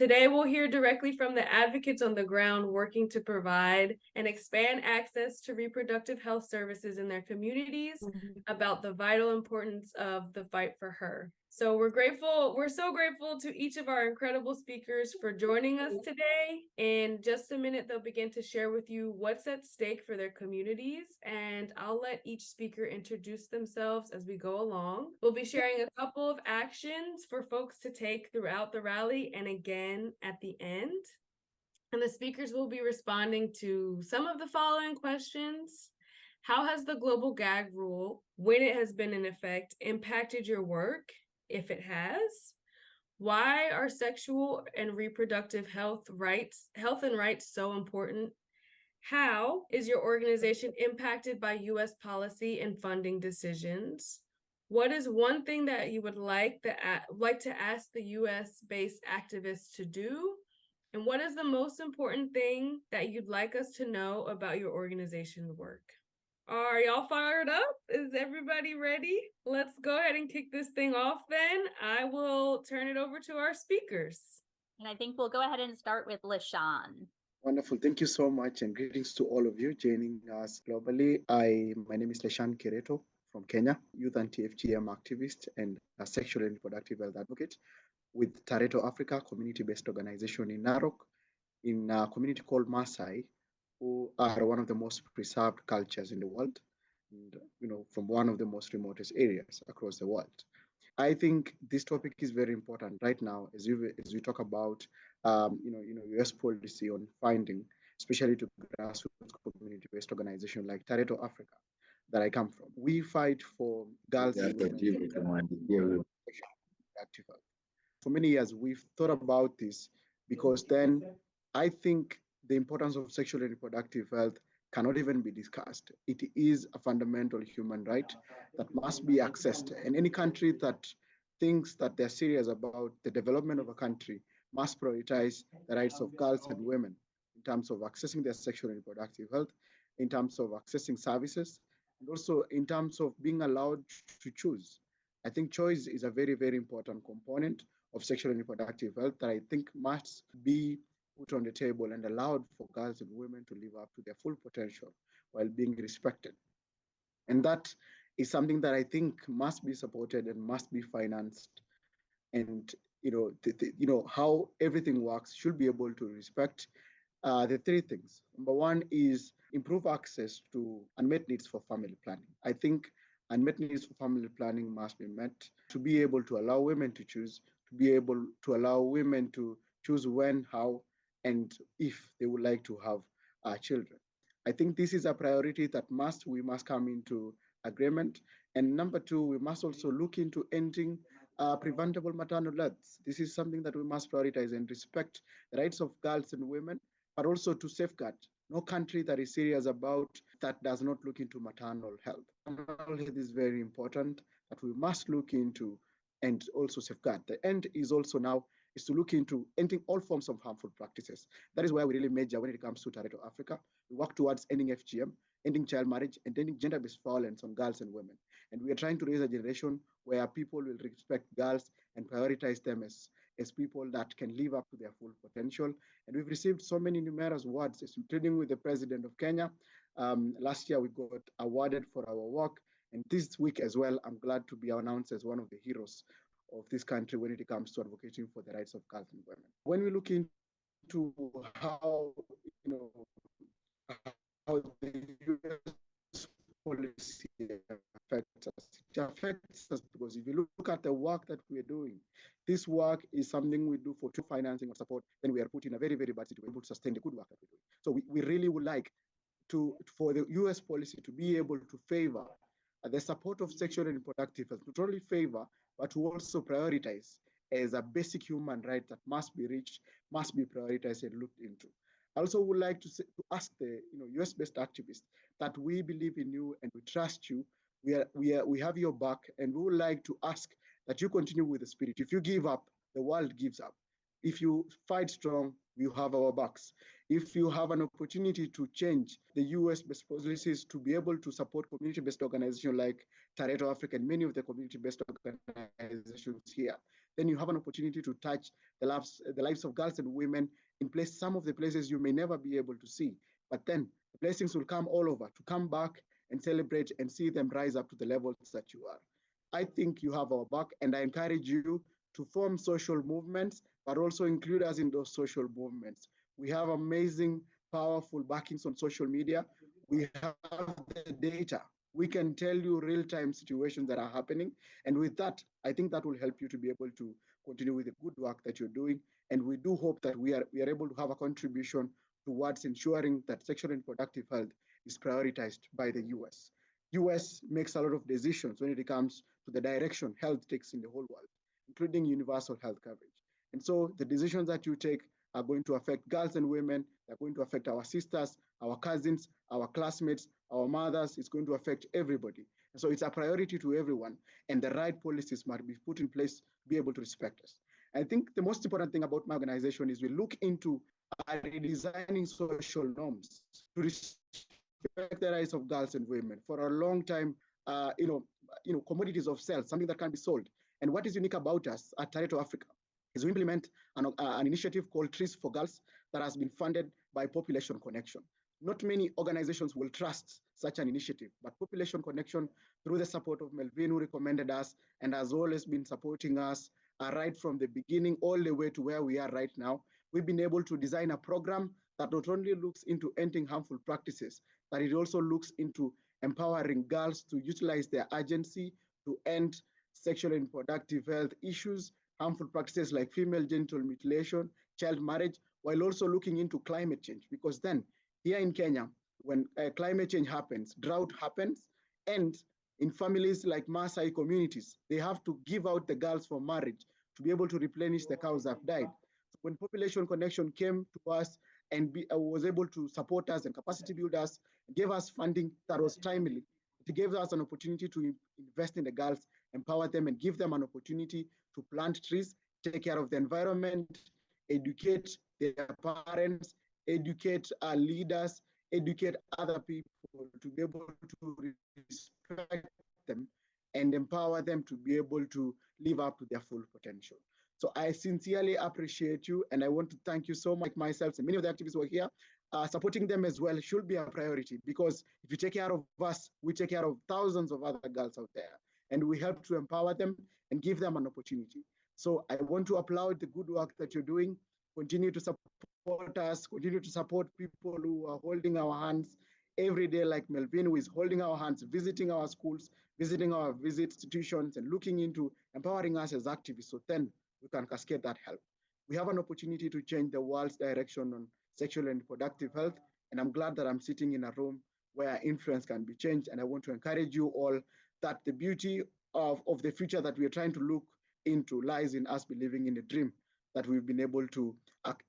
Today, we'll hear directly from the advocates on the ground working to provide and expand access to reproductive health services in their communities about the vital importance of the fight for her. So we're so grateful to each of our incredible speakers for joining us today. In just a minute, they'll begin to share with you what's at stake for their communities, and I'll let each speaker introduce themselves as we go along. We'll be sharing a couple of actions for folks to take throughout the rally and again at the end. And the speakers will be responding to some of the following questions. How has the Global Gag Rule, when it has been in effect, impacted your work, if it has? Why are sexual and reproductive health and rights so important? How is your organization impacted by U.S. policy and funding decisions? What is one thing that you would like to ask the U.S.-based activists to do? And what is the most important thing that you'd like us to know about your organization's work? Are y'all fired up? Is everybody ready? Let's go ahead and kick this thing off then. I will turn it over to our speakers. And I think we'll go ahead and start with Leshan. Wonderful. Thank you so much, and greetings to all of you joining us globally. My name is Leshan Kareto from Kenya, youth anti-FGM activist and a sexual and reproductive health advocate with Tareto Africa, community-based organization in Narok, in a community called Maasai, who are one of the most preserved cultures in the world, and, from one of the most remotest areas across the world. I think this topic is very important right now as we talk about, U.S. policy on funding, especially to grassroots community-based organizations like Tareto Africa, that I come from. We fight for girls and women. For many years, we've thought about this because then I think the importance of sexual and reproductive health cannot even be discussed. It is a fundamental human right that must be accessed. And any country that thinks that they're serious about the development of a country must prioritize the rights of girls and women in terms of accessing their sexual and reproductive health, in terms of accessing services, and also in terms of being allowed to choose. I think choice is a very, very important component of sexual and reproductive health that I think must be put on the table and allowed for girls and women to live up to their full potential while being respected. And that is something that I think must be supported and must be financed. And how everything works should be able to respect the three things. Number one is improve access to unmet needs for family planning. I think unmet needs for family planning must be met to be able to allow women to choose, to be able to allow women to choose when, how, and if they would like to have children. I think this is a priority that we must come into agreement. And number two, we must also look into ending preventable maternal deaths. This is something that we must prioritize and respect the rights of girls and women, but also to safeguard. No country that is serious about that does not look into maternal health. Maternal health is very important that we must look into and also safeguard. The end is also now is to look into ending all forms of harmful practices. That is where we really major when it comes to Tareto Africa. We work towards ending FGM, ending child marriage, and ending gender-based violence on girls and women. And we are trying to raise a generation where people will respect girls and prioritize them as people that can live up to their full potential. And we've received so many numerous awards, including with the President of Kenya. Last year, we got awarded for our work. And this week as well, I'm glad to be announced as one of the heroes of this country when it comes to advocating for the rights of girls and women. When we look into how the US policy affects us, it affects us because if you look at the work that we're doing, this work is something we do for true financing or support, then we are put in a very, very bad situation to sustain the good work that we're doing. So we really would like for the US policy to be able to favor the support of sexual and reproductive health, not only favor, but to also prioritize as a basic human right that must be reached, must be prioritized and looked into. I also would like to ask the US-based activists that we believe in you and we trust you. We have your back, and we would like to ask that you continue with the spirit. If you give up, the world gives up. If you fight strong, you have our backs. If you have an opportunity to change the US-based policies to be able to support community-based organizations like Tareto Africa and many of the community-based organizations here, then you have an opportunity to touch the lives of girls and women in some of the places you may never be able to see. But then the blessings will come all over to come back and celebrate and see them rise up to the levels that you are. I think you have our back, and I encourage you to form social movements, but also include us in those social movements. We have amazing, powerful backings on social media. We have the data. We can tell you real-time situations that are happening. And with that, I think that will help you to be able to continue with the good work that you're doing. And we do hope that we are able to have a contribution towards ensuring that sexual and reproductive health is prioritized by the US. US makes a lot of decisions when it comes to the direction health takes in the whole world, including universal health coverage. And so the decisions that you take are going to affect girls and women. They're going to affect our sisters, our cousins, our classmates, our mothers. It's going to affect everybody. And so it's a priority to everyone. And the right policies must be put in place to be able to respect us. I think the most important thing about my organization is we look into redesigning social norms to respect the rights of girls and women. For a long time, commodities of sales, something that can be sold. And what is unique about us at Tareto Africa is we implement an initiative called Trees for Girls that has been funded by Population Connection. Not many organizations will trust such an initiative, but Population Connection, through the support of Melvine, who recommended us and has always been supporting us right from the beginning all the way to where we are right now, we've been able to design a program that not only looks into ending harmful practices, but it also looks into empowering girls to utilize their agency to end sexual and reproductive health issues, harmful practices like female genital mutilation, child marriage, while also looking into climate change. Because then, here in Kenya, when climate change happens, drought happens, and in families like Maasai communities, they have to give out the girls for marriage to be able to replenish the cows that have died. So when Population Connection came to us and was able to support us and capacity build us, gave us funding that was timely, it gave us an opportunity to invest in the girls, empower them, and give them an opportunity to plant trees, take care of the environment, educate their parents, educate our leaders, educate other people to be able to respect them and empower them to be able to live up to their full potential. So I sincerely appreciate you, and I want to thank you so much myself, and many of the activists who are here. Supporting them as well should be a priority, because if you take care of us, we take care of thousands of other girls out there, and we help to empower them and give them an opportunity. So I want to applaud the good work that you're doing. Continue to support us, continue to support people who are holding our hands every day, like Melvine, who is holding our hands, visiting our schools, visiting our institutions, and looking into empowering us as activists, so then we can cascade that help. We have an opportunity to change the world's direction on sexual and reproductive health, and I'm glad that I'm sitting in a room where influence can be changed. And I want to encourage you all that the beauty of the future that we are trying to look into lies in us believing in a dream that we've been able to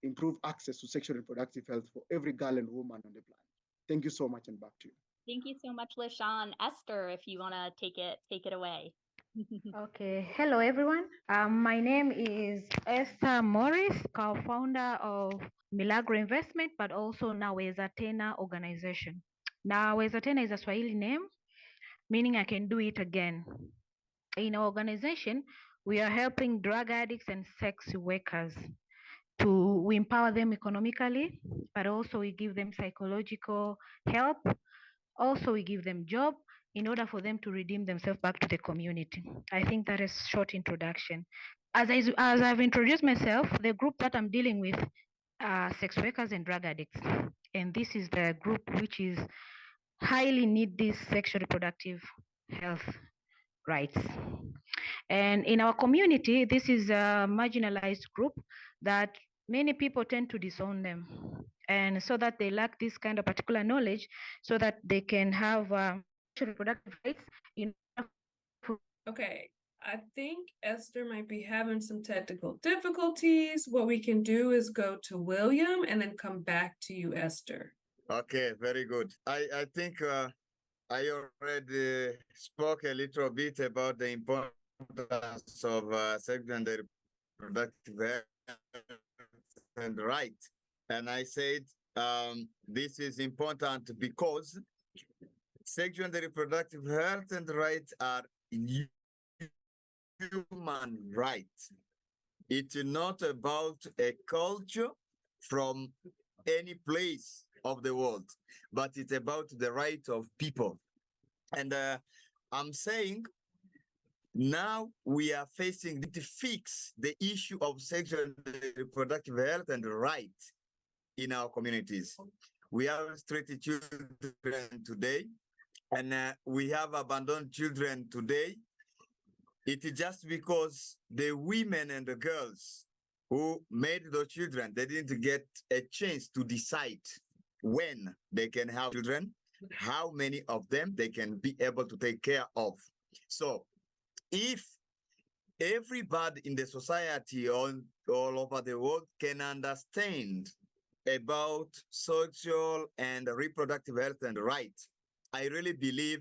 improve access to sexual and reproductive health for every girl and woman on the planet. Thank you so much, and back to you. Thank you so much, Leshan. Esther, if you want to take it away. Okay, hello everyone. My name is Esther Morris, co-founder of Milagro Investment, but also Naweza Tena organization. Naweza Tena is a Swahili name, meaning I can do it again. In our organization, we are helping drug addicts and sex workers. We empower them economically, but also we give them psychological help. Also, we give them job in order for them to redeem themselves back to the community. I think that is short introduction. As I've introduced myself, the group that I'm dealing with are sex workers and drug addicts. And this is the group which is highly need this sexual reproductive health rights. And in our community, this is a marginalized group that many people tend to disown them. And so that they lack this kind of particular knowledge so that they can have reproductive rights. Okay, I think Esther might be having some technical difficulties. What we can do is go to William and then come back to you, Esther. Okay, very good. I think I already spoke a little bit about the importance of sexual and reproductive health and right. And I said this is important because sexual and reproductive health and rights are human rights. It's not about a culture from any place of the world, but it's about the right of people. And I'm saying now we are facing to fix the issue of sexual and reproductive health and rights in our communities. We have treated children today, and we have abandoned children today. It is just because the women and the girls who made those children, they didn't get a chance to decide when they can have children, how many of them they can be able to take care of. So if everybody in the society all over the world can understand about social and reproductive health and rights, I really believe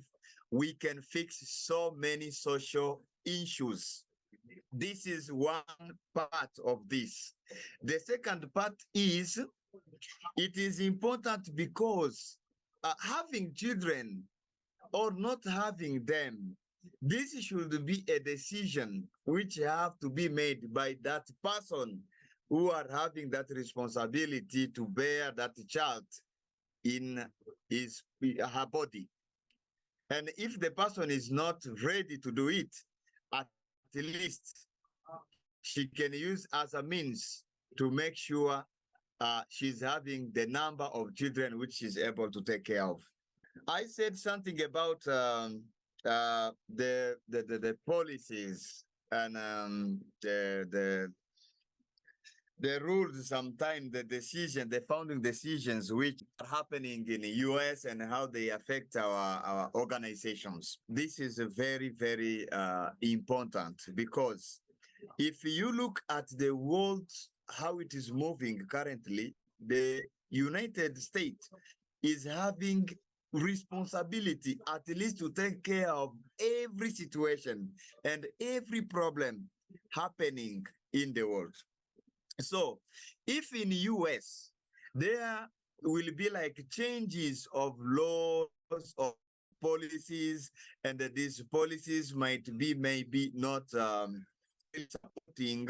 we can fix so many social issues. This is one part of this. The second part is, it is important because having children or not having them, this should be a decision which have to be made by that person who are having that responsibility to bear that child in her body. And if the person is not ready to do it, at least she can use as a means to make sure she's having the number of children which she's able to take care of. I said something about the policies and the rules, sometimes the decision, the founding decisions which are happening in the US and how they affect our organizations. This is a very, very important, because if you look at the world, how it is moving currently, the United States is having responsibility at least to take care of every situation and every problem happening in the world. So if in the US, there will be like changes of laws, of policies, and that these policies might be maybe not supporting,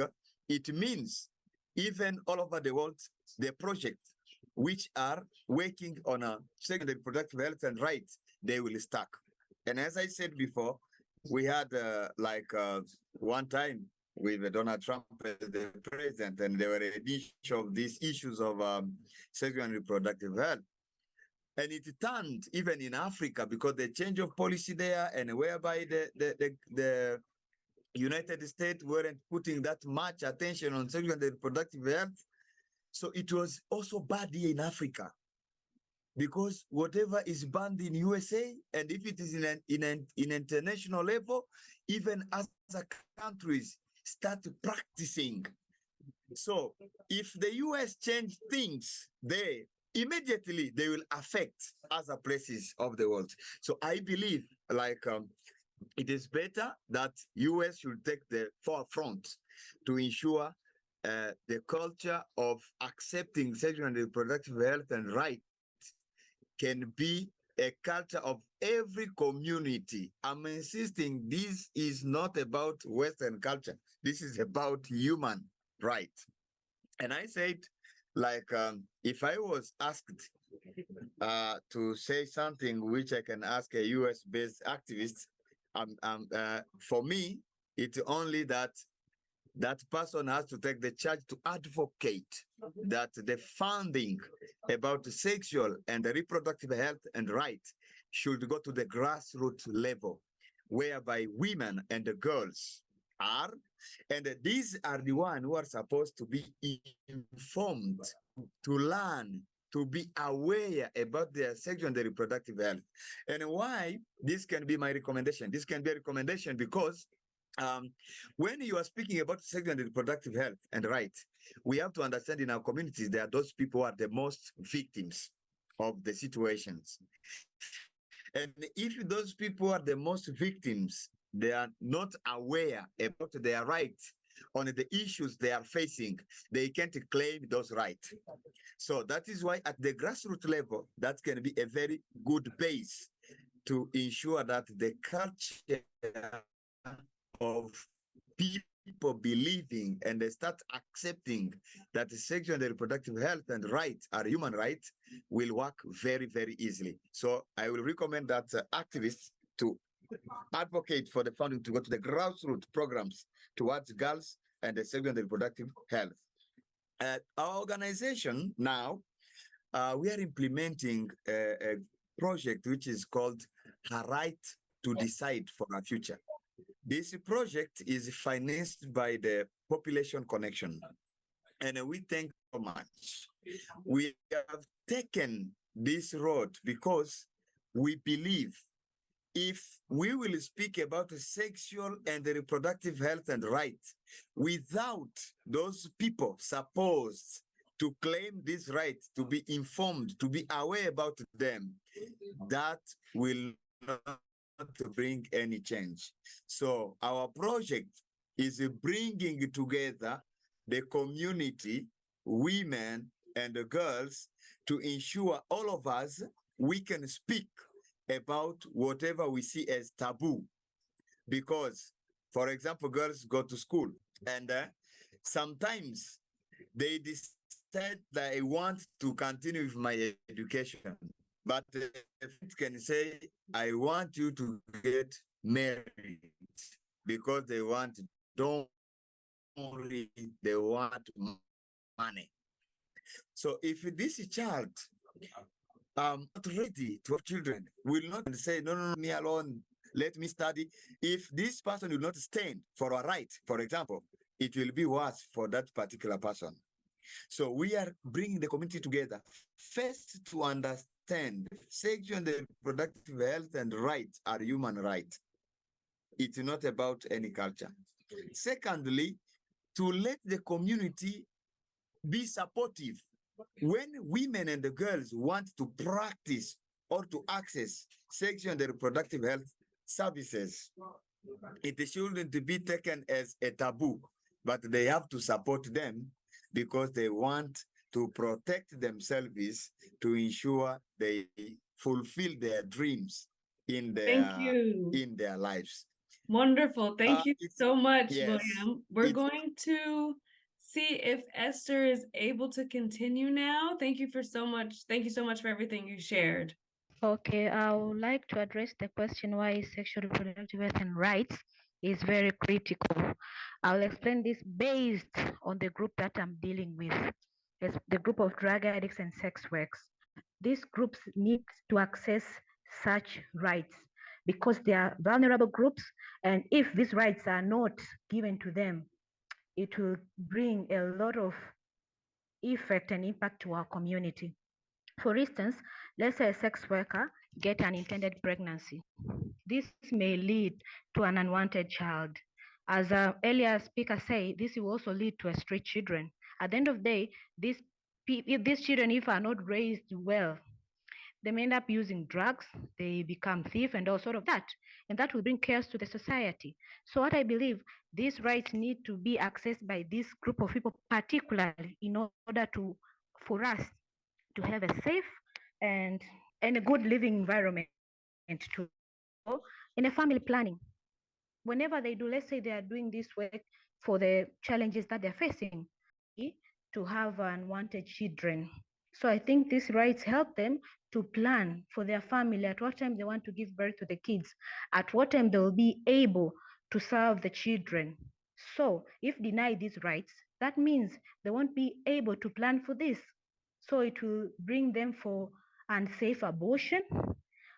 it means even all over the world, the projects which are working on a sexual and reproductive health and rights, they will stuck. And as I said before, we had one time with Donald Trump as the president, and there were an issue of these issues of sexual and reproductive health. And it turned even in Africa because the change of policy there, and whereby the United States weren't putting that much attention on sexual and reproductive health. So it was also bad here in Africa, because whatever is banned in USA, and if it is in an international level, even as countries start practicing. So if the US change things there, immediately they will affect other places of the world. So I believe it is better that US should take the forefront to ensure the culture of accepting sexual and reproductive health and rights can be a culture of every community. I'm insisting this is not about Western culture. This is about human rights. And I said, if I was asked to say something which I can ask a US-based activist, for me, it's only that person has to take the charge to advocate that the funding about sexual and reproductive health and rights should go to the grassroots level, whereby women and the girls are, and these are the ones who are supposed to be informed, to learn, to be aware about their sexual and reproductive health. And why this can be my recommendation? This can be a recommendation because when you are speaking about sexual and reproductive health and rights, we have to understand in our communities there are those people who are the most victims of the situations. And if those people are the most victims, they are not aware about their rights on the issues they are facing, they can't claim those rights. So that is why at the grassroots level, that can be a very good base to ensure that the culture of people people believing and they start accepting that sexual and reproductive health and rights are human rights will work very, very easily. So I will recommend that activists to advocate for the funding to go to the grassroots programs towards girls and the sexual and reproductive health. Our organization now, we are implementing a project which is called A Right to Decide for Our Future. This project is financed by the Population Connection, and we thank so much. We have taken this road because we believe if we will speak about sexual and reproductive health and rights without those people supposed to claim this right, to be informed, to be aware about them, that will not bring any change. So our project is bringing together the community, women and the girls, to ensure all of us, we can speak about whatever we see as taboo. Because, for example, girls go to school and sometimes they decide that I want to continue with my education, but it can say, I want you to get married, because they want, don't only, they want money. So if this child not ready to have children, will not say, no, me alone, let me study. If this person will not stand for a right, for example, it will be worse for that particular person. So we are bringing the community together, first to understand sexual and reproductive health and rights are human rights. It's not about any culture. Secondly, to let the community be supportive. When women and the girls want to practice or to access sexual and reproductive health services, it shouldn't be taken as a taboo, but they have to support them because they want to protect themselves to ensure they fulfill their dreams in their lives. Wonderful. Thank you so much, yes, William. We're going to see if Esther is able to continue now. Thank you so much for everything you shared. Okay, I would like to address the question why sexual reproductive health and rights is very critical. I'll explain this based on the group that I'm dealing with. It's the group of drug addicts and sex workers. These groups need to access such rights because they are vulnerable groups, and if these rights are not given to them, it will bring a lot of effect and impact to our community. For instance, let's say a sex worker get an intended pregnancy. This may lead to an unwanted child. As an earlier speaker said, this will also lead to street children. At the end of the day, if these children, if are not raised well, they may end up using drugs, they become thieves and all sort of that. And that will bring chaos to the society. So what I believe, these rights need to be accessed by this group of people, particularly in order for us to have a safe and a good living environment to in a family planning. Whenever they do, let's say they are doing this work for the challenges that they're facing, to have unwanted children. So I think these rights help them to plan for their family, at what time they want to give birth to the kids, at what time they will be able to serve the children. So if denied these rights, that means they won't be able to plan for this. So it will bring them for unsafe abortion,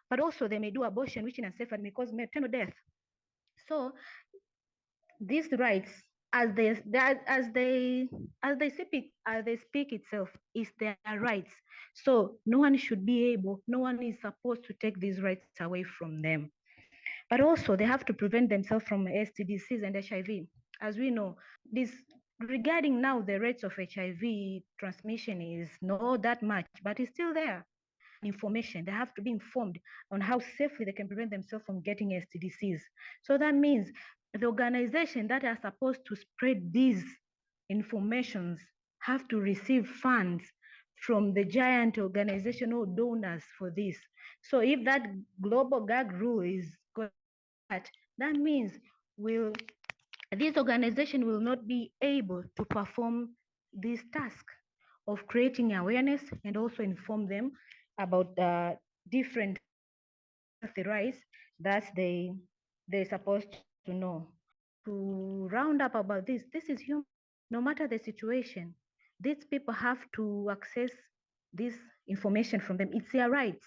but also they may do abortion which is unsafe and may cause maternal death. So these rights, as they speak itself, is their rights. So no one is supposed to take these rights away from them. But also they have to prevent themselves from STDs and HIV. As we know, this regarding now the rates of HIV transmission is not that much, but it's still there. Information, they have to be informed on how safely they can prevent themselves from getting STDs. So that means the organizations that are supposed to spread these informations have to receive funds from the giant organizational donors for this. So if that global gag rule is good, that means we'll this organization will not be able to perform this task of creating awareness and also inform them about the different healthy rights that they're supposed to know. To round up about this is human. No matter the situation, these people have to access this information from them. It's their rights.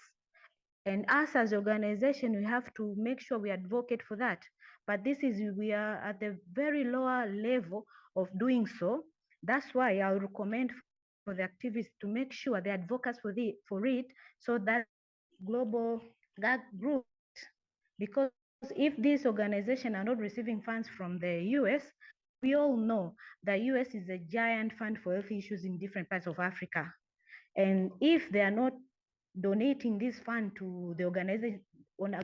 And us as an organization, we have to make sure we advocate for that. But we are at the very lower level of doing so. That's why I'll recommend for the activists to make sure they advocate for it, so that global gag group, because if these organizations are not receiving funds from the US, we all know the US is a giant fund for health issues in different parts of Africa. And if they are not donating this fund to the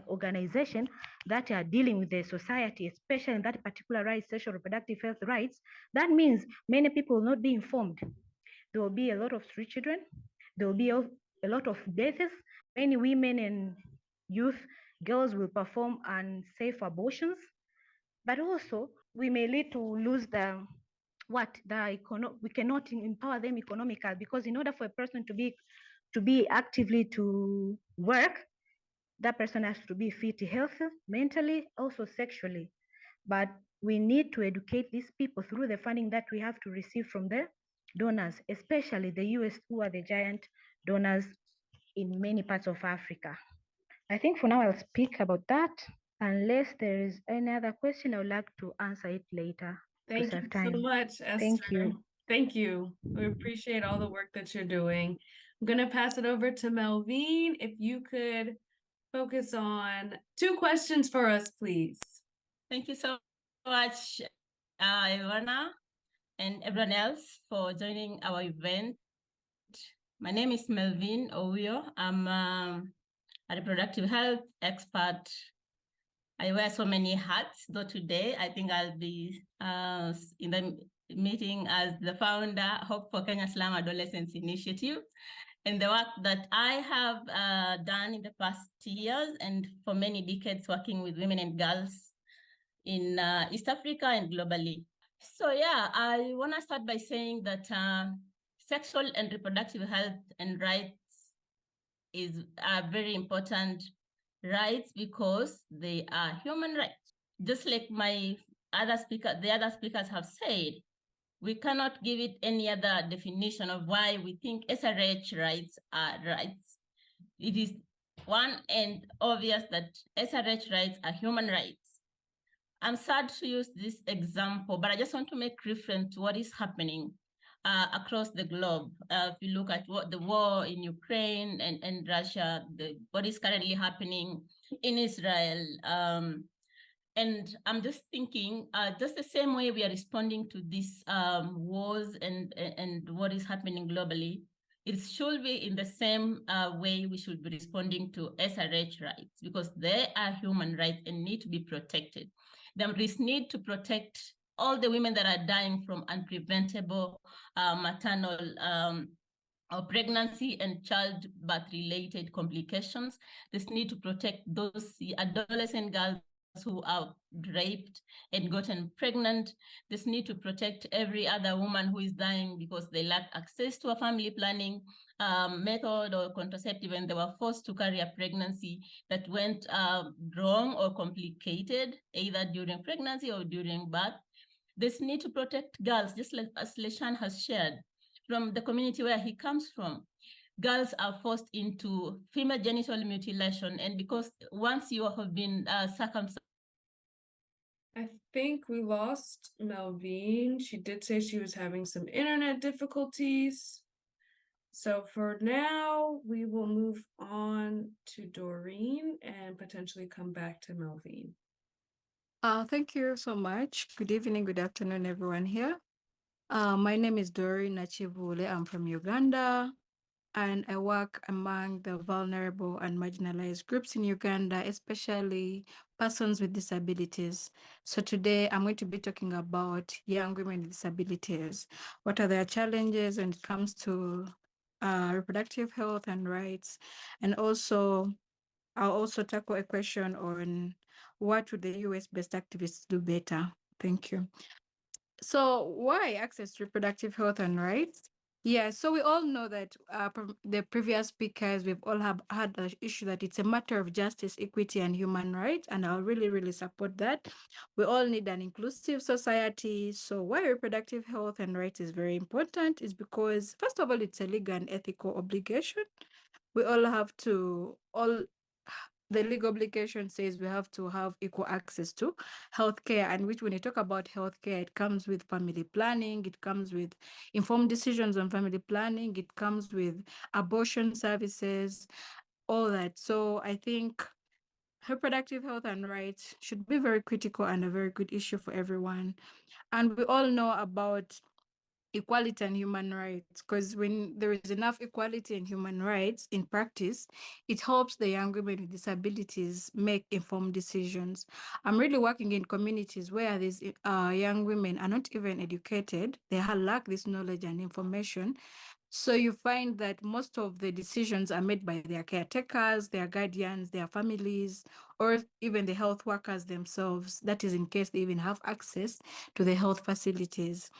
organization that are dealing with the society, especially in that particular rights, sexual reproductive health rights, that means many people will not be informed. There will be a lot of street children. There will be a lot of deaths. Many women and youth, girls will perform unsafe abortions. But also, we may lead to lose we cannot empower them economically, because in order for a person to be actively to work, that person has to be fit, healthy, mentally, also sexually. But we need to educate these people through the funding that we have to receive from the donors, especially the US, who are the giant donors in many parts of Africa. I think for now I'll speak about that. Unless there is any other question, I would like to answer it later. Thank you so much, Esther. Thank you. Thank you. We appreciate all the work that you're doing. I'm going to pass it over to Melvine. If you could focus on 2 questions for us, please. Thank you so much, Ivana, and everyone else for joining our event. My name is Melvine Ouyo. I'm a reproductive health expert. I wear so many hats, though today I think I'll be in the meeting as the founder, Hope for Kenya Slum Adolescents Initiative, and the work that I have done in the past years and for many decades working with women and girls in East Africa and globally. So yeah, I want to start by saying that sexual and reproductive health and rights are very important rights because they are human rights. Just like the other speakers have said, we cannot give it any other definition of why we think SRH rights are rights. It is one and obvious that SRH rights are human rights. I'm sad to use this example, but I just want to make reference to what is happening across the globe. If you look at what the war in Ukraine and Russia, what is currently happening in Israel, and I'm just thinking, just the same way we are responding to these wars and what is happening globally, it should be in the same way we should be responding to SRH rights, because they are human rights and need to be protected. There is need to protect all the women that are dying from unpreventable maternal or pregnancy and childbirth-related complications. There's need to protect those adolescent girls who are raped and gotten pregnant. There's need to protect every other woman who is dying because they lack access to a family planning method or contraceptive, and they were forced to carry a pregnancy that went wrong or complicated, either during pregnancy or during birth. There's need to protect girls, just like as Leshan has shared, from the community where he comes from. Girls are forced into female genital mutilation, and because once you have been circumcised. I think we lost Melvine. She did say she was having some internet difficulties. So for now, we will move on to Doreen and potentially come back to Melvine. Thank you so much. Good evening, good afternoon, everyone here. My name is Doreen Nakibuule. I'm from Uganda, and I work among the vulnerable and marginalized groups in Uganda, especially persons with disabilities. So today I'm going to be talking about young women with disabilities. What are their challenges when it comes to reproductive health and rights? And also, I'll also tackle a question on what would the US-based activists do better. Thank you. So why access to reproductive health and rights? Yeah, so we all know that from the previous speakers, we've all have had the issue that it's a matter of justice, equity, and human rights, and I'll really, really support that. We all need an inclusive society. So why reproductive health and rights is very important is because, first of all, it's a legal and ethical obligation. We all have to, the legal obligation says we have to have equal access to healthcare, and which when you talk about healthcare, it comes with family planning, it comes with informed decisions on family planning, it comes with abortion services, all that. So I think reproductive health and rights should be very critical and a very good issue for everyone. And we all know about equality and human rights, because when there is enough equality and human rights in practice, it helps the young women with disabilities make informed decisions. I'm really working in communities where these young women are not even educated. They lack this knowledge and information. So you find that most of the decisions are made by their caretakers, their guardians, their families, or even the health workers themselves. That is in case they even have access to the health facilities.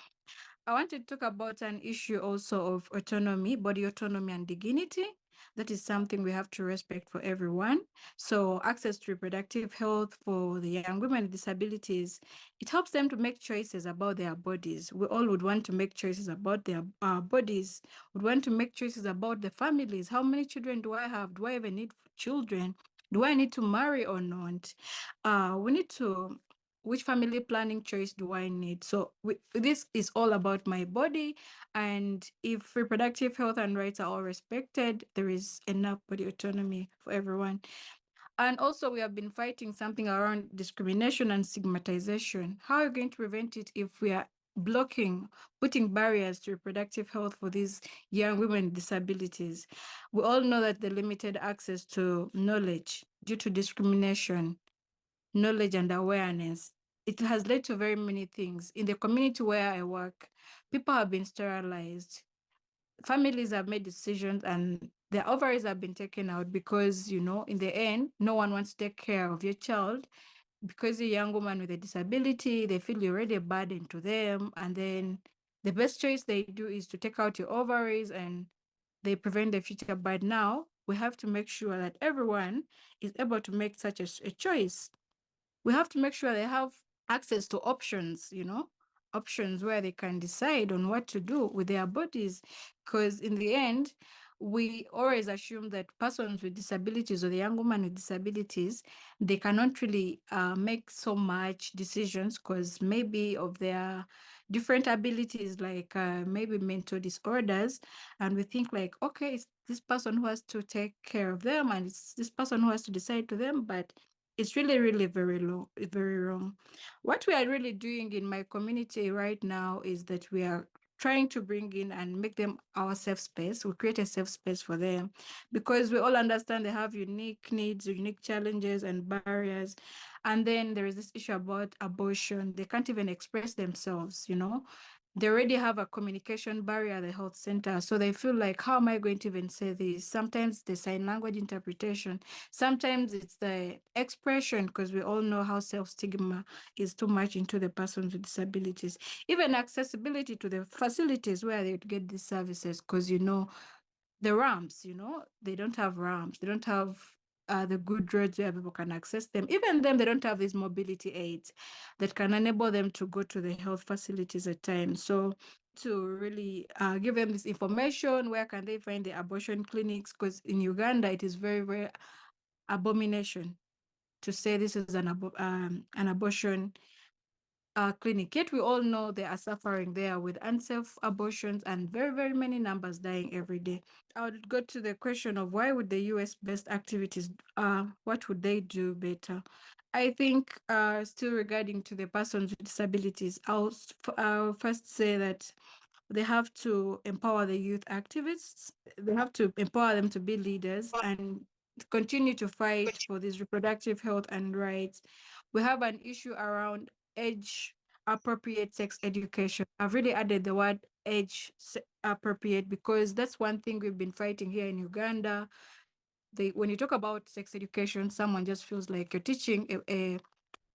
I want to talk about an issue also of autonomy, body autonomy and dignity. That is something we have to respect for everyone. So access to reproductive health for the young women with disabilities, it helps them to make choices about their bodies. We all would want to make choices about their bodies, would want to make choices about the families. How many children do I have? Do I even need children? Do I need to marry or not? We need to which family planning choice do I need? So this is all about my body. And if reproductive health and rights are all respected, there is enough body autonomy for everyone. And also we have been fighting something around discrimination and stigmatization. How are we going to prevent it if we are putting barriers to reproductive health for these young women with disabilities? We all know that the limited access to knowledge due to discrimination, knowledge and awareness, it has led to very many things. In the community where I work, people have been sterilized. Families have made decisions and their ovaries have been taken out because, in the end, no one wants to take care of your child because a young woman with a disability, they feel you're already a burden to them. And then the best choice they do is to take out your ovaries and they prevent the future. But now we have to make sure that everyone is able to make such a choice. We have to make sure they have access to options, options where they can decide on what to do with their bodies. Because in the end, we always assume that persons with disabilities or the young woman with disabilities, they cannot really make so much decisions because maybe of their different abilities, like maybe mental disorders. And we think like, okay, it's this person who has to take care of them and it's this person who has to decide to them. But it's really, really very low, very wrong. What we are really doing in my community right now is that we are trying to bring in and make them our safe space. We create a safe space for them because we all understand they have unique needs, unique challenges and barriers. And then there is this issue about abortion. They can't even express themselves, They already have a communication barrier at the health center. So they feel like, how am I going to even say this? Sometimes the sign language interpretation, sometimes it's the expression, because we all know how self-stigma is too much into the persons with disabilities. Even accessibility to the facilities where they would get these services, because, the ramps, they don't have ramps. They don't have the good roads where people can access them. Even them, they don't have these mobility aids that can enable them to go to the health facilities at times. So to really give them this information, where can they find the abortion clinics? Because in Uganda, it is very, very abomination to say this is an abortion clinic. Yet we all know they are suffering there with unsafe abortions and very, very many numbers dying every day. I would go to the question of why would the US-based activities, what would they do better? I think still regarding to the persons with disabilities, I'll first say that they have to empower the youth activists. They have to empower them to be leaders and continue to fight for this reproductive health and rights. We have an issue around age appropriate sex education. I've really added the word age appropriate because that's one thing we've been fighting here in Uganda. When you talk about sex education, someone just feels like you're teaching a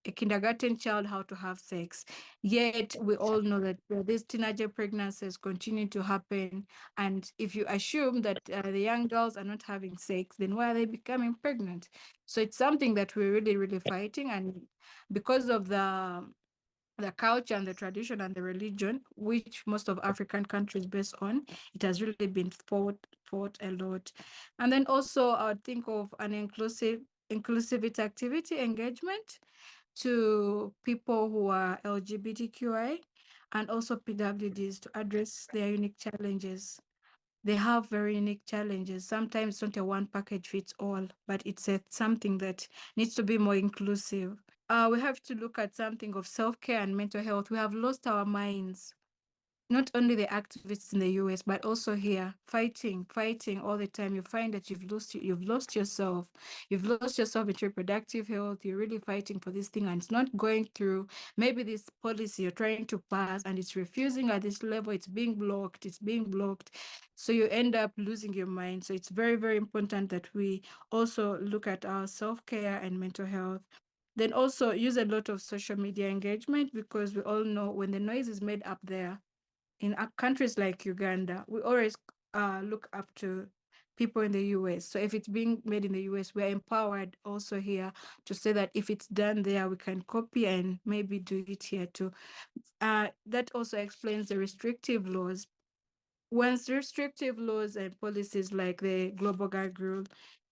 a kindergarten child how to have sex. Yet we all know that these teenager pregnancies continue to happen. And if you assume that the young girls are not having sex, then why are they becoming pregnant? So it's something that we're really, really fighting. And because of the culture and the tradition and the religion, which most of African countries based on, it has really been fought a lot. And then also I would think of an inclusivity activity engagement to people who are LGBTQI and also PWDs to address their unique challenges. They have very unique challenges. Sometimes it's not a one package fits all, but it's something that needs to be more inclusive. We have to look at something of self-care and mental health. We have lost our minds. Not only the activists in the US, but also here, fighting all the time. You find that you've lost yourself. You've lost yourself in reproductive health. You're really fighting for this thing, and it's not going through. Maybe this policy you're trying to pass, and it's refusing at this level. It's being blocked. So you end up losing your mind. So it's very, very important that we also look at our self-care and mental health. Then also use a lot of social media engagement, because we all know when the noise is made up there, in countries like Uganda, we always look up to people in the US. So if it's being made in the US, we're empowered also here to say that if it's done there, we can copy and maybe do it here too. That also explains the restrictive laws. Once restrictive laws and policies like the Global Gag Rule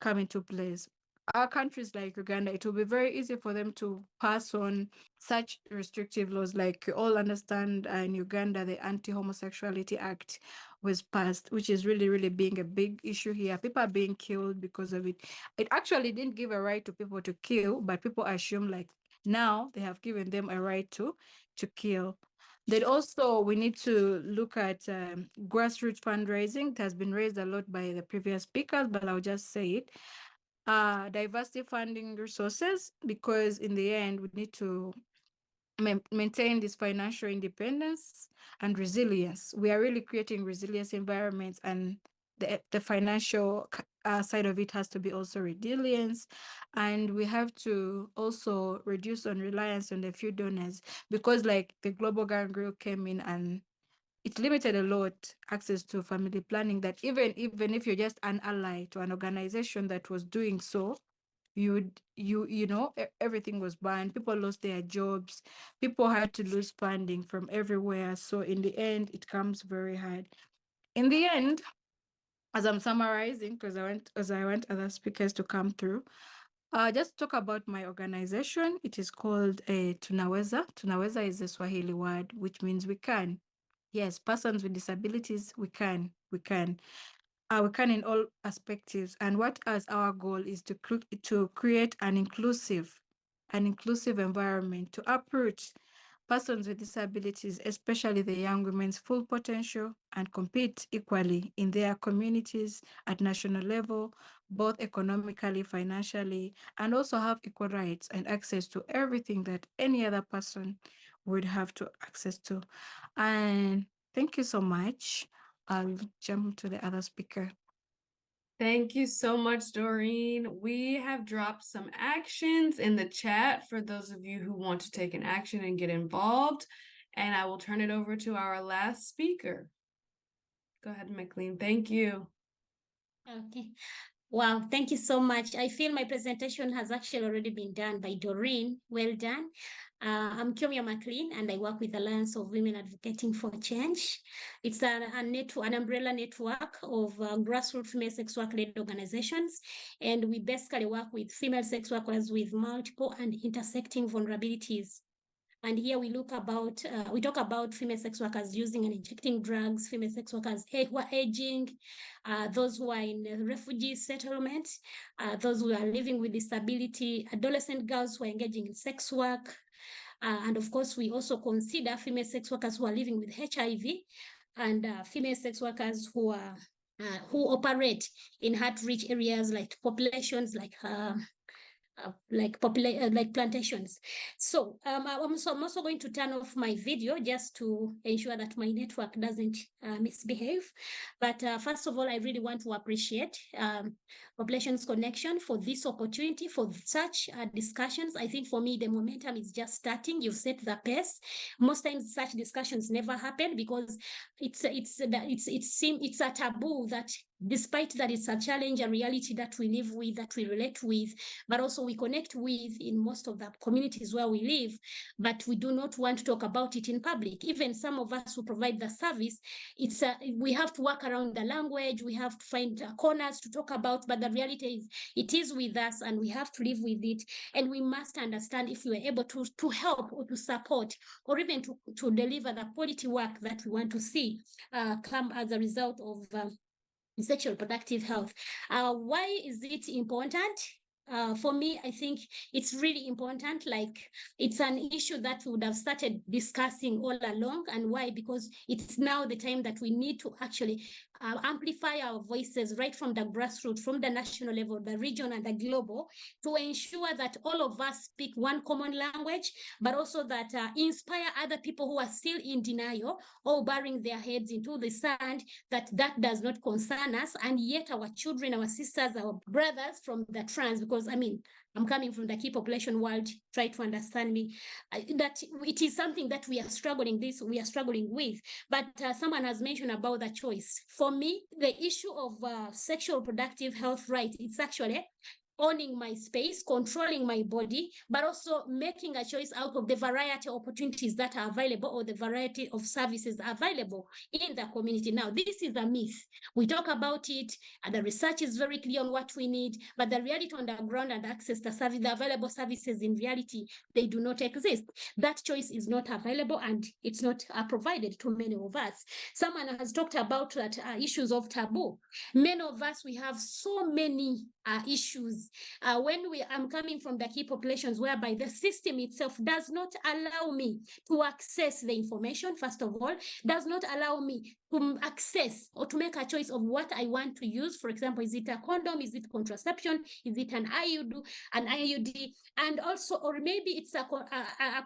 come into place, our countries like Uganda, it will be very easy for them to pass on such restrictive laws. Like you all understand, in Uganda, the Anti-Homosexuality Act was passed, which is really, really being a big issue here. People are being killed because of it. It actually didn't give a right to people to kill, but people assume like now they have given them a right to kill. Then also we need to look at grassroots fundraising. It has been raised a lot by the previous speakers, but I'll just say it. Diversity funding resources, because in the end we need to maintain this financial independence and resilience. We are really creating resilience environments, and the financial side of it has to be also resilience. And we have to also reduce on reliance on the few donors, because like the Global Gag Rule came in and it limited a lot access to family planning, that even if you're just an ally to an organization that was doing so, everything was banned. People lost their jobs. People had to lose funding from everywhere. So in the end, it comes very hard. In the end, as I'm summarizing, because I want other speakers to come through, just talk about my organization. It is called Tunaweza. Tunaweza is a Swahili word, which means we can. Yes, persons with disabilities, we can. We can in all perspectives. And what as our goal is to create an inclusive environment to uproot persons with disabilities, especially the young women's full potential, and compete equally in their communities at national level, both economically, financially, and also have equal rights and access to everything that any other person would have to access to. And thank you so much. I'll jump to the other speaker. Thank you so much, Doreen. We have dropped some actions in the chat for those of you who want to take an action and get involved. And I will turn it over to our last speaker. Go ahead, Macklean. Thank you. Okay. Wow, thank you so much. I feel my presentation has actually already been done by Doreen. Well done. I'm Kyomya Macklean, and I work with Alliance of Women Advocating for Change. It's an umbrella network of grassroots female sex work-led organizations, and we basically work with female sex workers with multiple and intersecting vulnerabilities. And here we talk about female sex workers using and injecting drugs, female sex workers who are aging, those who are in refugee settlements, those who are living with disability, adolescent girls who are engaging in sex work. And of course, we also consider female sex workers who are living with HIV, and female sex workers who operate in hard-to-reach areas like populations like like plantations. So I'm also going to turn off my video just to ensure that my network doesn't misbehave. But first of all, I really want to appreciate Populations Connection for this opportunity, for such discussions. I think for me, the momentum is just starting. You've set the pace. Most times such discussions never happen because it's a taboo that, despite that it's a challenge, a reality that we live with, that we relate with, but also we connect with in most of the communities where we live, but we do not want to talk about it in public. Even some of us who provide the service, we have to work around the language, we have to find corners to talk about, but the reality is it is with us and we have to live with it. And we must understand if we are able to help or to support or even to deliver the quality work that we want to see come as a result of sexual reproductive health. Why is it important? For me, I think it's really important. Like, it's an issue that we would have started discussing all along. And why? Because it's now the time that we need to actually amplify our voices right from the grassroots, from the national level, the region and the global, to ensure that all of us speak one common language, but also that inspire other people who are still in denial or burying their heads into the sand, that does not concern us. And yet our children, our sisters, our brothers from the trans, because I mean, I'm coming from the key population world, try to understand me, that it is something that we are struggling with. But someone has mentioned about the choice. For me, the issue of sexual reproductive health rights, it's actually owning my space, controlling my body, but also making a choice out of the variety of opportunities that are available or the variety of services available in the community. Now, this is a myth. We talk about it, and the research is very clear on what we need, but the reality on the ground and access to service, the available services in reality, they do not exist. That choice is not available and it's not provided to many of us. Someone has talked about that issues of taboo. Many of us, we have so many issues. I'm coming from the key populations whereby the system itself does not allow me to access the information, first of all, does not allow me to access or to make a choice of what I want to use. For example, is it a condom? Is it contraception? Is it an IUD? And also, or maybe it's a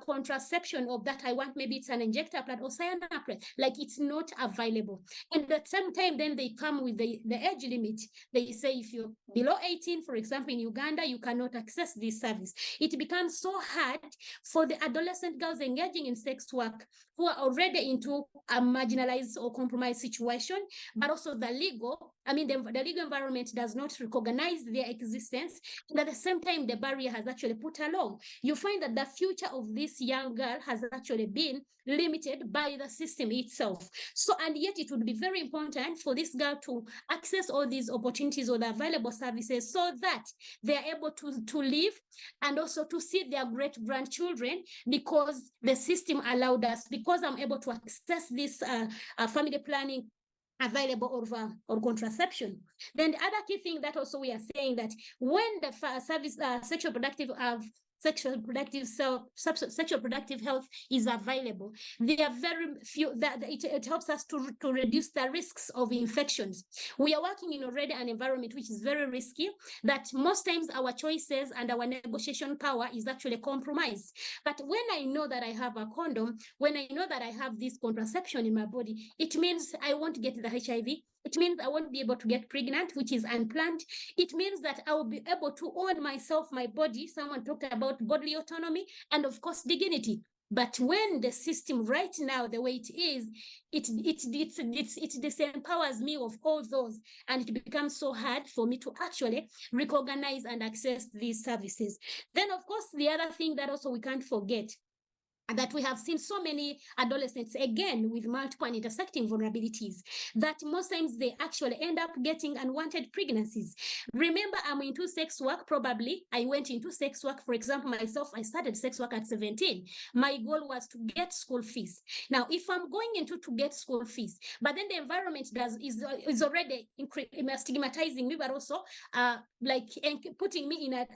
contraception of that I want, maybe it's an injector plant or cyanide. Like, it's not available. And at the same time, then they come with the age limit. They say if you're below 18, for example, in Uganda, you cannot access this service. It becomes so hard for the adolescent girls engaging in sex work who are already into a marginalized or compromised situation, but also the legal environment does not recognize their existence. And at the same time, the barrier has actually put along. You find that the future of this young girl has actually been limited by the system itself. So, and yet it would be very important for this girl to access all these opportunities or the available services so that they are able to live and also to see their great-grandchildren, because the system allowed us, because I'm able to access this family planning available or contraception. Then the other key thing that also we are saying that when the service sexual reproductive health is available, there are very few that it helps us to reduce the risks of infections. We are working in already an environment which is very risky, that most times our choices and our negotiation power is actually compromised. But when I know that I have a condom, when I know that I have this contraception in my body, it means I won't get the HIV. It means I won't be able to get pregnant, which is unplanned. It means that I will be able to own myself, my body. Someone talked about bodily autonomy and, of course, dignity. But when the system right now, the way it is, it disempowers me of all those, and it becomes so hard for me to actually recognize and access these services. Then, of course, the other thing that also we can't forget, that we have seen so many adolescents, again, with multiple and intersecting vulnerabilities, that most times they actually end up getting unwanted pregnancies. Remember, I'm into sex work, probably. I went into sex work, for example, myself, I started sex work at 17. My goal was to get school fees. Now, if I'm going into to get school fees, but then the environment is already stigmatizing me, but also putting me in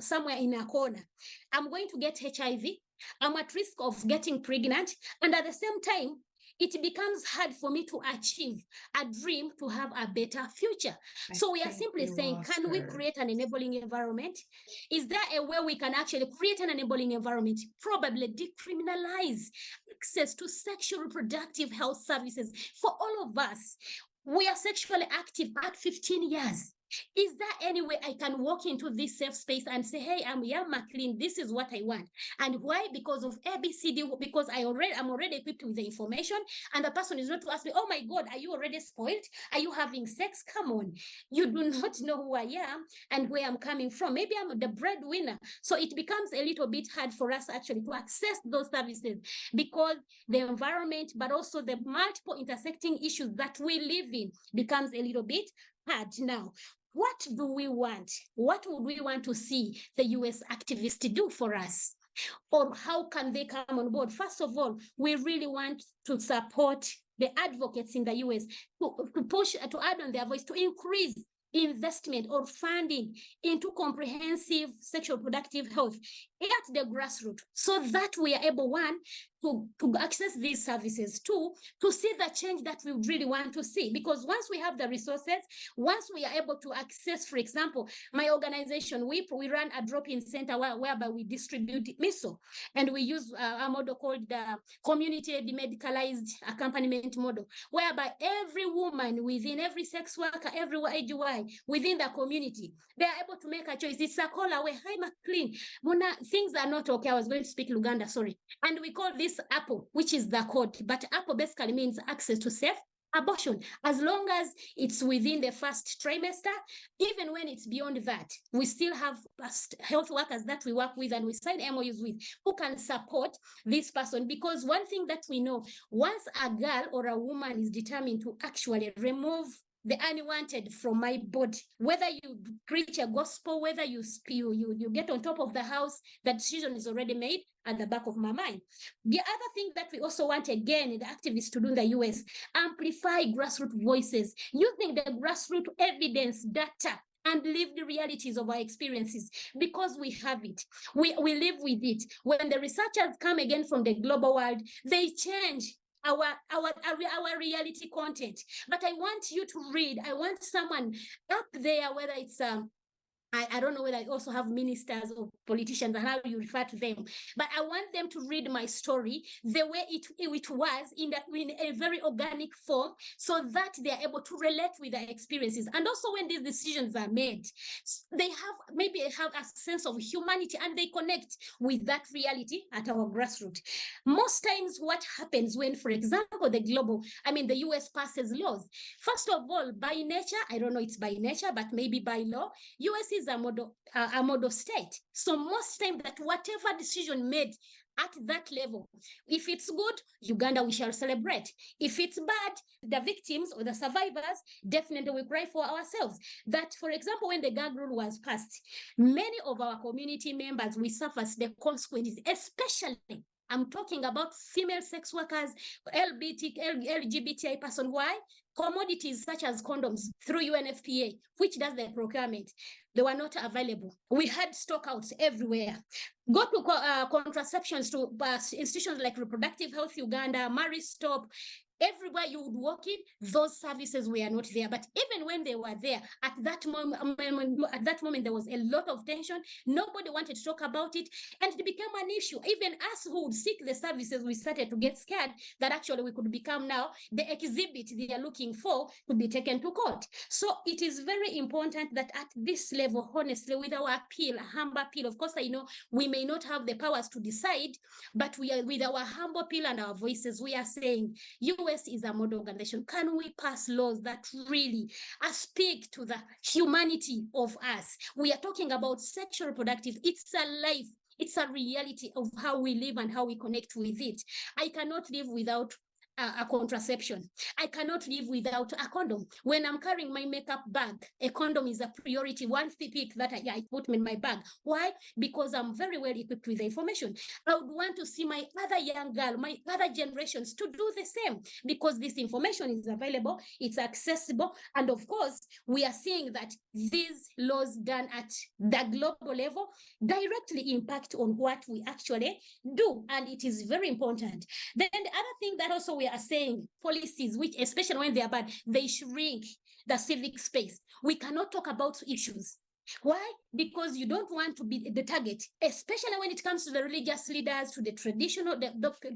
somewhere in a corner, I'm going to get HIV. I'm at risk of getting pregnant. And at the same time, it becomes hard for me to achieve a dream to have a better future. So we are simply saying, can we create an enabling environment? Is there a way we can actually create an enabling environment? Probably decriminalize access to sexual reproductive health services for all of us. We are sexually active at 15 years. Is there any way I can walk into this safe space and say, hey, I'm Macklean, this is what I want? And why? Because of ABCD, because I'm already equipped with the information, and the person is not to ask me, oh my God, are you already spoiled? Are you having sex? Come on. You do not know who I am and where I'm coming from. Maybe I'm the breadwinner. So it becomes a little bit hard for us actually to access those services because the environment, but also the multiple intersecting issues that we live in becomes a little bit hard now. What do we want? What would we want to see the US activists do for us? Or how can they come on board? First of all, we really want to support the advocates in the US to push, to add on their voice, to increase investment or funding into comprehensive sexual reproductive health at the grassroots, so that we are able, one, to access these services, two, to see the change that we really want to see. Because once we have the resources, once we are able to access, for example, my organization, we run a drop-in center whereby we distribute MISO, and we use a model called the community medicalized accompaniment model, whereby every woman within, every sex worker, every AGY within the community, they are able to make a choice. It's a call away. Hi, Macklean. Mona, things are not okay. I was going to speak Luganda, sorry. And we call this Apple, which is the code. But Apple basically means access to safe abortion, as long as it's within the first trimester. Even when it's beyond that, we still have health workers that we work with and we sign MOUs with who can support this person. Because one thing that we know, once a girl or a woman is determined to actually remove the unwanted from my body, whether you preach a gospel, whether you get on top of the house, that decision is already made at the back of my mind. The other thing that we also want, again, the activists to do in the US, amplify grassroots voices, using the grassroots evidence, data, and live the realities of our experiences, because we have it. We live with it. When the researchers come again from the global world, they change our reality content. But I want you to read. I want someone up there, whether it's I don't know whether I also have ministers or politicians and how you refer to them, but I want them to read my story the way it was in a very organic form, so that they are able to relate with their experiences. And also when these decisions are made, they have a sense of humanity and they connect with that reality at our grassroots. Most times what happens when, for example, the US passes laws, first of all, by nature, I don't know it's by nature, but maybe by law, US is a model state. So most time that whatever decision made at that level, if it's good, Uganda, we shall celebrate. If it's bad, the victims or the survivors, definitely we cry for ourselves. That, for example, when the gag rule was passed, many of our community members, we suffered the consequences, especially I'm talking about female sex workers, LGBTI person. Why? Commodities such as condoms through UNFPA, which does the procurement, they were not available. We had stockouts everywhere. Go to contraceptions, to institutions like Reproductive Health Uganda, Marriage Stop. Everywhere you would walk in, those services were not there. But even when they were there, at that moment, there was a lot of tension. Nobody wanted to talk about it, and it became an issue. Even us who would seek the services, we started to get scared that actually we could become now the exhibit they are looking for to be taken to court. So it is very important that at this level, honestly, with our appeal, a humble appeal, of course, I know we may not have the powers to decide, but we are, with our humble appeal and our voices, we are saying, US is a model organization. Can we pass laws that really speak to the humanity of us? We are talking about sexual reproductive. It's a life. It's a reality of how we live and how we connect with it. I cannot live without a contraception. I cannot live without a condom. When I'm carrying my makeup bag, a condom is a priority. One pick that I put in my bag. Why? Because I'm very well equipped with the information. I would want to see my other young girl, my other generations to do the same, because this information is available, it's accessible, and of course, we are seeing that these laws done at the global level directly impact on what we actually do, and it is very important. Then the other thing that also we are saying policies, which especially when they are bad, they shrink the civic space. We cannot talk about issues. Why? Because you don't want to be the target, especially when it comes to the religious leaders, to the traditional,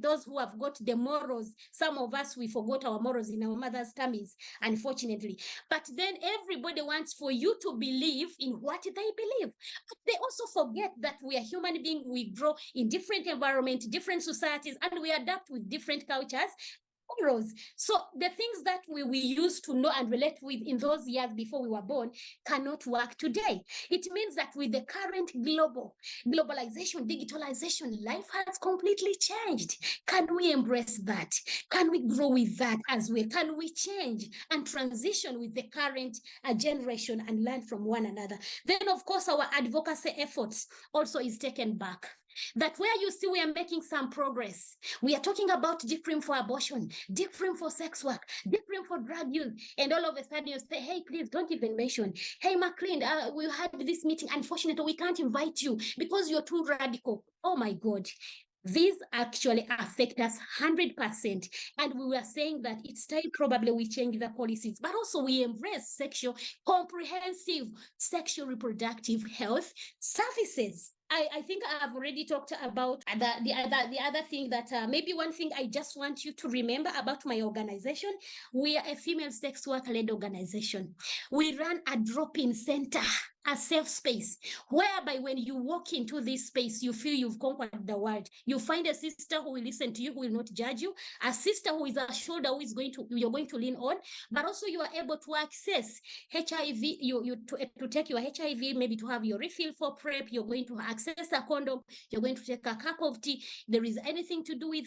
those who have got the morals. Some of us, we forgot our morals in our mother's tummies, unfortunately. But then everybody wants for you to believe in what they believe. But they also forget that we are human beings. We grow in different environments, different societies, and we adapt with different cultures. Morals. So the things that we used to know and relate with in those years before we were born cannot work today. It means that with the current globalization, digitalization, life has completely changed. Can we embrace that? Can we grow with that as well? Can we change and transition with the current generation and learn from one another? Then, of course, our advocacy efforts also is taken back. That where you see we are making some progress, we are talking about different for abortion, different for sex work, different for drug use, and all of a sudden you say, hey, please don't even mention, hey, Macklean, we had this meeting, unfortunately we can't invite you because you're too radical. Oh my God. These actually affect us 100%. And we were saying that it's time probably we change the policies, but also we embrace comprehensive sexual reproductive health services. I think I've already talked about the other thing that maybe one thing I just want you to remember about my organization. We are a female sex work-led organization. We run a drop-in center, a safe space, whereby when you walk into this space, you feel you've conquered the world. You find a sister who will listen to you, who will not judge you, a sister who is a shoulder who is you're going to lean on, but also you are able to access HIV, to take your HIV, maybe to have your refill for PrEP, you're going to access a condom, you're going to take a cup of tea. There is anything to do with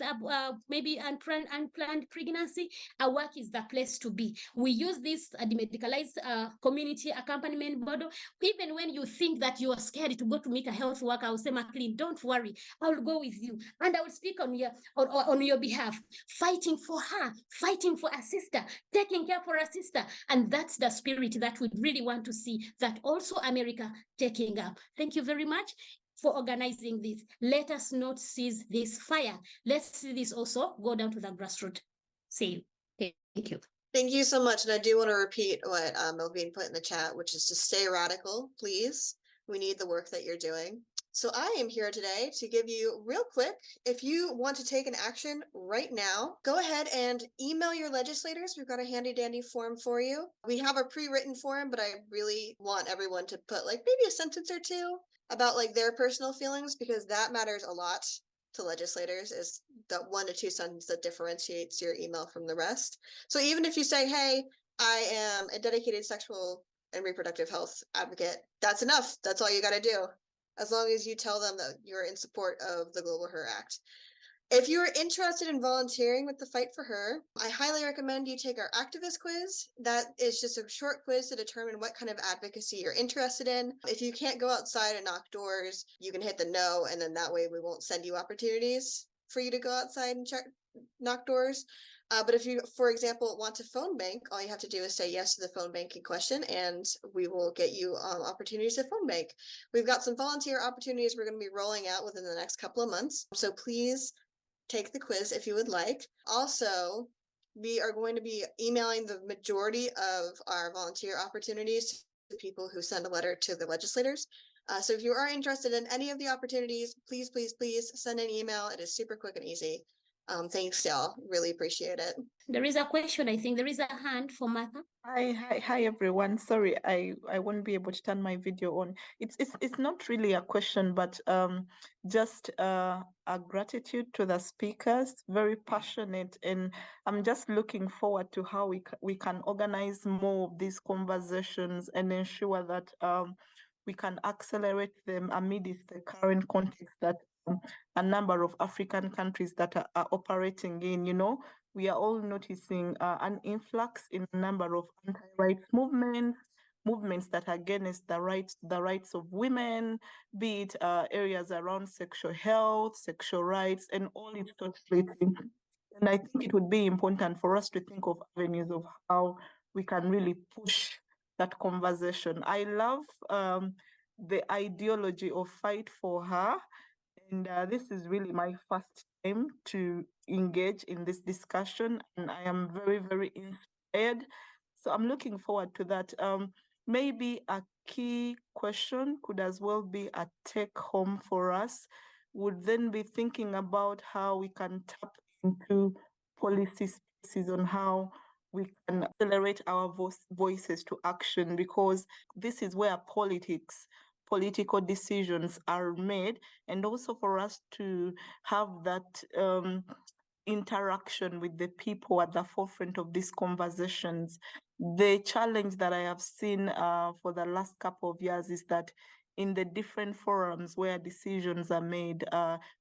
maybe unplanned pregnancy, our work is the place to be. We use this demedicalized community accompaniment model. Even when you think that you are scared to go to meet a health worker, I will say, Macklean, don't worry, I'll go with you. And I will speak on your behalf, fighting for her, fighting for a sister, taking care for a sister. And that's the spirit that we really want to see, that also America taking up. Thank you very much for organizing this. Let us not seize this fire. Let's see this also go down to the grassroots. See you. Thank you. Thank you so much. And I do want to repeat what Melvine put in the chat, which is to stay radical, please. We need the work that you're doing. So I am here today to give you real quick, if you want to take an action right now, go ahead and email your legislators. We've got a handy dandy form for you. We have a pre-written form, but I really want everyone to put like maybe a sentence or two about like their personal feelings, because that matters a lot to legislators, is the 1 to 2 sentences that differentiates your email from the rest. So even if you say, hey, I am a dedicated sexual and reproductive health advocate, that's enough. That's all you got to do, as long as you tell them that you're in support of the Global Her Act. If you're interested in volunteering with the Fight for Her, I highly recommend you take our activist quiz. That is just a short quiz to determine what kind of advocacy you're interested in. If you can't go outside and knock doors, you can hit the no, and then that way we won't send you opportunities for you to go outside and knock doors. But if you, for example, want to phone bank, all you have to do is say yes to the phone banking question, and we will get you opportunities to phone bank. We've got some volunteer opportunities we're going to be rolling out within the next couple of months. So please take the quiz if you would like. Also, we are going to be emailing the majority of our volunteer opportunities to people who send a letter to the legislators. So if you are interested in any of the opportunities, please, please, please send an email. It is super quick and easy. Thanks, y'all. Really appreciate it. There is a question. I think there is a hand for Martha. Hi everyone. Sorry, I won't be able to turn my video on. It's not really a question, but just a gratitude to the speakers. Very passionate, and I'm just looking forward to how we can organize more of these conversations and ensure that we can accelerate them amidst the current context that a number of African countries that are operating in. You know, we are all noticing an influx in a number of anti-rights movements that are against the rights of women, be it areas around sexual health, sexual rights, and all its splitting. And I think it would be important for us to think of avenues of how we can really push that conversation. I love the ideology of Fight for Her. And this is really my first time to engage in this discussion, and I am very, very inspired. So I'm looking forward to that. Maybe a key question could as well be a take home for us, would then be thinking about how we can tap into policy spaces on how we can accelerate our voices to action, because this is where political decisions are made, and also for us to have that interaction with the people at the forefront of these conversations. The challenge that I have seen for the last couple of years is that in the different forums where decisions are made,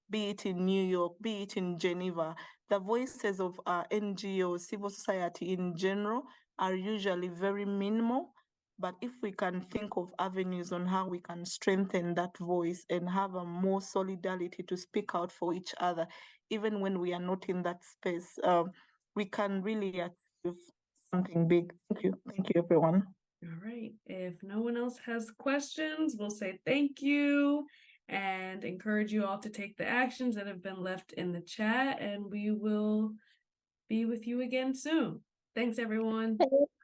be it in New York, be it in Geneva, the voices of NGOs, civil society in general, are usually very minimal. But if we can think of avenues on how we can strengthen that voice and have a more solidarity to speak out for each other, even when we are not in that space, we can really achieve something big. Thank you, everyone. All right. If no one else has questions, we'll say thank you and encourage you all to take the actions that have been left in the chat, and we will be with you again soon. Thanks, everyone.